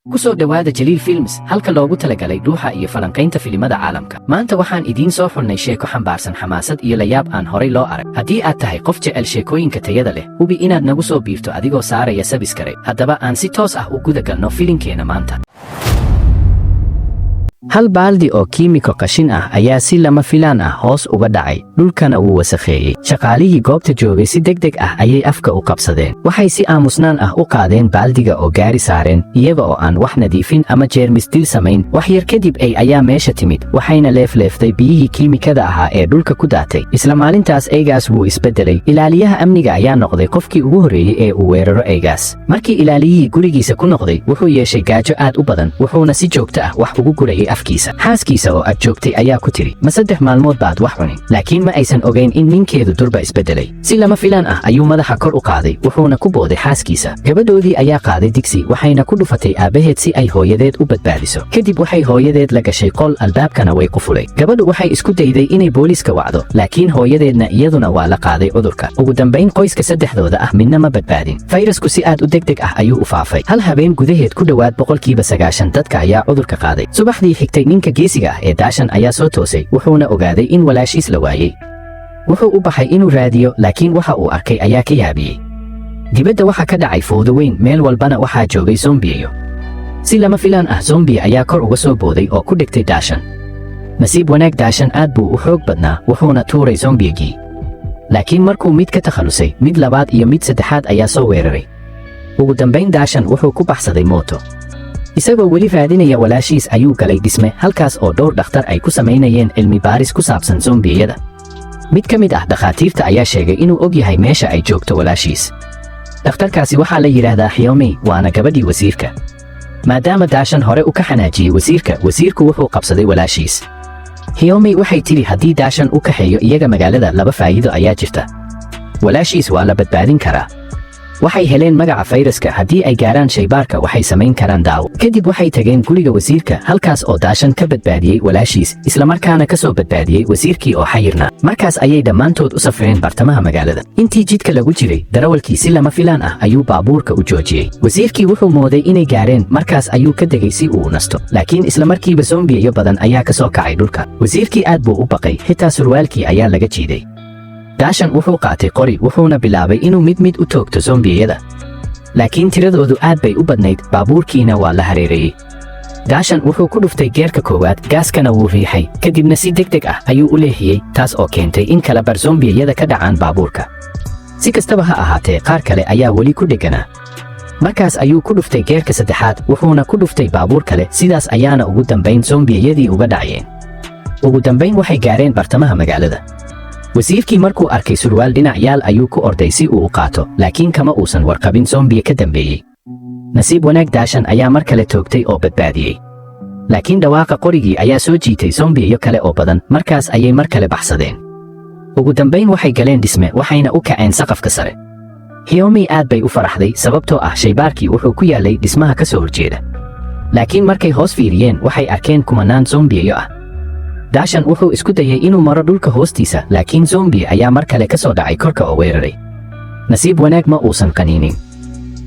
ku soo dhawaada Jaliil Films halka loogu talagalay dhuuxa iyo falanqaynta filimada caalamka. Maanta waxaan idiin soo xulnay sheeko xambaarsan xamaasad iyo layaab aan horay loo arag. Haddii aad tahay qof jecel sheekooyinka tayada leh, hubi inaad nagu soo biirto adigoo saaraya subscribe. Haddaba aan si toos ah u guda galno filimkeena maanta. Hal baaldi oo kiimiko qashin ah ayaa si lama filaan ah hoos uga dhacay, dhulkana wuu wasakheeyey. Shaqaalihii goobta joogay si degdeg ah ayay afka u qabsadeen. Waxay si aamusnaan ah u qaadeen baaldiga oo gaari saareen, iyaga oo aan wax nadiifin ama jeermis dil samayn. Wax yar kadib ayaa meesha timid, waxayna leefleeftay biyihii kiimikada ahaa ee dhulka ku daatay. Isla maalintaas eygaas wuu isbedelay. Ilaaliyaha amniga ayaa noqday qofkii ugu horreeyey ee uu weeraro eygaas. Markii ilaaliyihii gurigiisa ku noqday, wuxuu yeeshay gaajo aad u badan, wuxuuna si joogto ah wax ugu gurayay xaaskiisa oo ag joogtay ayaa ku tiri, ma 3 maalmood baad wax cunin. Laakiin ma aysan ogayn in ninkeedu durba isbedelay. Si lama filaan ah ayuu madaxa kor u qaaday, wuxuuna ku booday xaaskiisa. Gabadhoodii ayaa qaaday digsi, waxayna ku dhufatay aabaheed si ay hooyadeed u badbaadiso. Kadib waxay hooyadeed la gashay qol, albaabkana way qufulay. Gabadhu waxay isku dayday inay booliiska wacdo, laakiin hooyadeedna iyaduna waa la qaaday cudurka. Ugu dambayn qoyska saddexdooda ah midna ma badbaadin. Fayrasku si aad u degdeg ah ayuu u faafay. Hal habeen gudaheed ku dhowaad 90% dadka ayaa cudurka qaaday. Subaxdii xigtay ninka geesiga ah ee Daashan ayaa soo toosay, wuxuuna ogaaday in walaashiis la waayey. Wuxuu u baxay inuu raadiyo, laakiin waxa uu arkay ayaa ka yaabiyey. Dibadda waxa ka dhacay fowdo weyn, meel walbana waxaa joogay zombiyo. Si lama filaan ah zombi ayaa kor uga soo booday oo ku dhigtay Daashan. Nasiib wanaag Daashan aad buu u xoog badnaa, wuxuuna tuuray zombigii. Laakiin markuu mid ka takhalusay, mid labaad iyo mid saddexaad ayaa soo weeraray. Ugu dambayn Daashan wuxuu ku baxsaday mooto. Isagoo weli raadinaya walaashiis ayuu galay dhisme, halkaas oo dhowr dhakhtar ay ku samaynayeen cilmi baaris ku saabsan zombiyada. Mid ka mid ah dhakhaatiirta ayaa sheegay inuu og yahay meesha ay joogto walaashiis. Dhakhtarkaasi waxaa la yidhaahdaa Hiyomei, waana gabadhii wasiirka. Maadaama Daashan hore u ka xanaajiyey wasiirku wuxuu qabsaday walaashiis. Hiyomei waxay tidhi haddii Daashan u kaxeeyo iyaga magaalada 2 faa'iido ayaa jirta. Walaashiis waa la badbaadin karaa. Waxay heleen magaca fayraska, haddii ay gaaraan shaybaarka waxay samayn karaan daawo. Kadib waxay tageen guriga wasiirka, halkaas oo Daashan ka badbaadiyey walaashiis, isla markaana ka soo badbaadiyey wasiirkii oo xayirnaa. Markaas ayay dhammaantood u safreen bartamaha magaalada. Intii jidka lagu jiray, darawalkii si lama filaan ah ayuu baabuurka u joojiyey. Wasiirkii wuxuu mooday inay gaareen, markaas ayuu ka degay si uu u nasto. Laakiin isla markiiba zombiyo badan ayaa ka soo kacay dhulka. Wasiirkii aad buu u baqay, xitaa surwaalkii ayaa laga jiiday. Daashan wuxuu qaatay qori, wuxuuna bilaabay inuu mid u toogto zombiyada. Laakiin tiradoodu aad bay u badnayd, baabuurkiina waa la hareereeyey. Daashan wuxuu ku dhuftay geerka koowaad, gaaskana wuu riixay, kadibna si degdeg ah ayuu u leexiyey, taas oo keentay in kala bar zombiyada ka dhacaan baabuurka. Si kastaba ha ahaatee, qaar kale ayaa weli ku dheganaa. Markaas ayuu ku dhuftay geerka saddexaad, wuxuuna ku dhuftay baabuur kale, sidaas ayaana ugu dambayn zombiyadii uga dhacayeen. Ugu dambayn waxay gaareen bartamaha magaalada. Wasiirkii markuu arkay surwaal dhinac yaal ayuu ku orday si uu u qaato, laakiin kama uusan warqabin zombiga ka dambeeyey. Nasiib wanaag Daashan ayaa mar kale toogtay oo badbaadiyey. Laakiin dhawaaqa qorigii ayaa soo jiitay zombiyo kale oo badan, markaas ayay mar kale baxsadeen. Ugu dambayn waxay galeen dhisme, waxayna u kaceen saqafka sare. Hiyomei aad bay u faraxday sababtoo ah shaybaarkii wuxuu ku yaalay dhismaha ka soo horjeeda. Laakiin markay hoos fiiriyeen, waxay arkeen kumanaan zombiyo ah. Daashan wuxuu isku dayay inuu maro dhulka hoostiisa, laakiin zombi ayaa mar kale ka soo dhacay korka oo weeraray. Nasiib wanaag ma uusan qaniinin.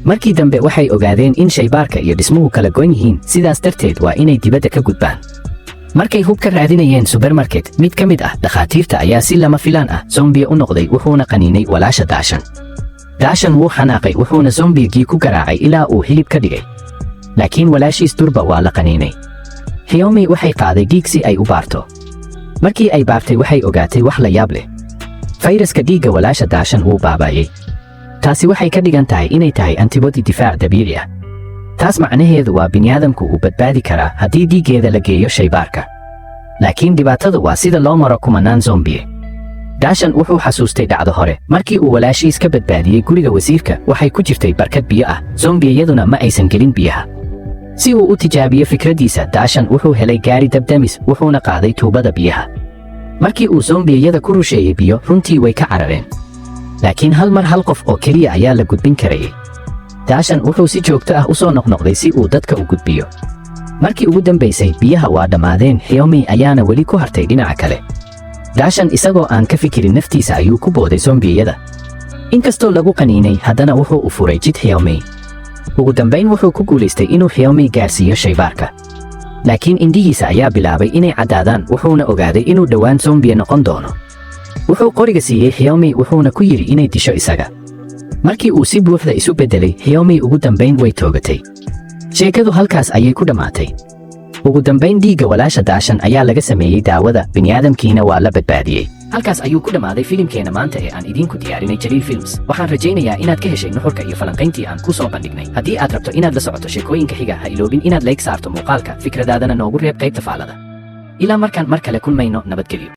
Markii dambe waxay ogaadeen in shaybaarka iyo dhismuhu kala goyn yihiin, sidaas darteed waa inay dibadda ka gudbaan. Markay hub ka raadinayeen supermarket, mid ka mid ah dhakhaatiirta ayaa si lama filaan ah zombiya u noqday, wuxuuna qaniinay walaasha Daashan. Daashan wuu xanaaqay, wuxuuna zombigii ku garaacay ilaa uu hilib ka dhigay. Laakiin walaashiis durba waa la qaniinay. Hiyomei waxay qaaday dhiig si ay u baarto. Markii ay baartay waxay ogaatay wax la yaab leh. Fayraska dhiigga walaasha Daashan wuu baabaayey. Taasi waxay ka dhigan tahay inay tahay antibody difaac dabiici ah. Taas macnaheedu waa bini'aadamku uu badbaadi karaa haddii dhiiggeeda la geeyo shaybaarka. Laakiin dhibaatadu waa sida loo maro kumanaan zombiye. Daashan wuxuu xasuustay dhacdo hore, markii uu walaashiis ka badbaadiyey guriga wasiirka, waxay ku jirtay barkad biyo ah, zombiyaduna ma aysan gelin biyaha. Si uu u tijaabiyo fikraddiisa, Daashan wuxuu helay gaari dabdamis, wuxuuna qaaday tuubada biyaha. Markii uu zombiyada ku rusheeyey biyo, runtii way ka carareen. Laakiin hal mar hal qof oo keliya ayaa la gudbin karayay. Daashan wuxuu si joogto ah u soo noqnoqday si uu dadka u gudbiyo. Markii ugu dambaysay, biyaha waa dhammaadeen, Hiyomei ayaana weli ku hartay dhinaca kale. Daashan isagoo aan ka fikirin naftiisa ayuu ku booday zombiyada. Inkastoo lagu qaniinay, haddana wuxuu u furay jid Hiyomei. ugu dambayn wuxuu ku guulaystay inuu Xiaomi gaarsiiyo shaybaarka. laakiin indhihiisa ayaa bilaabay inay caddaadaan wuxuuna ogaaday inuu dhowaan zombie noqon doono. wuxuu qoriga siiyey Xiaomi wuxuuna ku yidhi inay disho isaga. markii uu si buuxda isu beddelay Xiaomi ugu dambayn way toogatay. sheekadu halkaas ayay ku dhammaatay. ugu dambayn dhiigga walaasha daashan ayaa laga sameeyey daawada bini'aadamkiina waa la badbaadiyey. halkaas ayuu ku dhammaaday filimkeena maanta ee aan idiinku diyaarinay Jaliil Films. waxaan rajaynayaa inaad ka heshay nuxurka iyo falanqayntii aan ku soo bandhignay. haddii aad rabto inaad la socoto sheekooyinka xiga ha iloobin inaad like saarto muuqaalka fikradaadana noogu reeb qaybta faalada. ilaa markaan mar kale kulmayno nabadgelyo.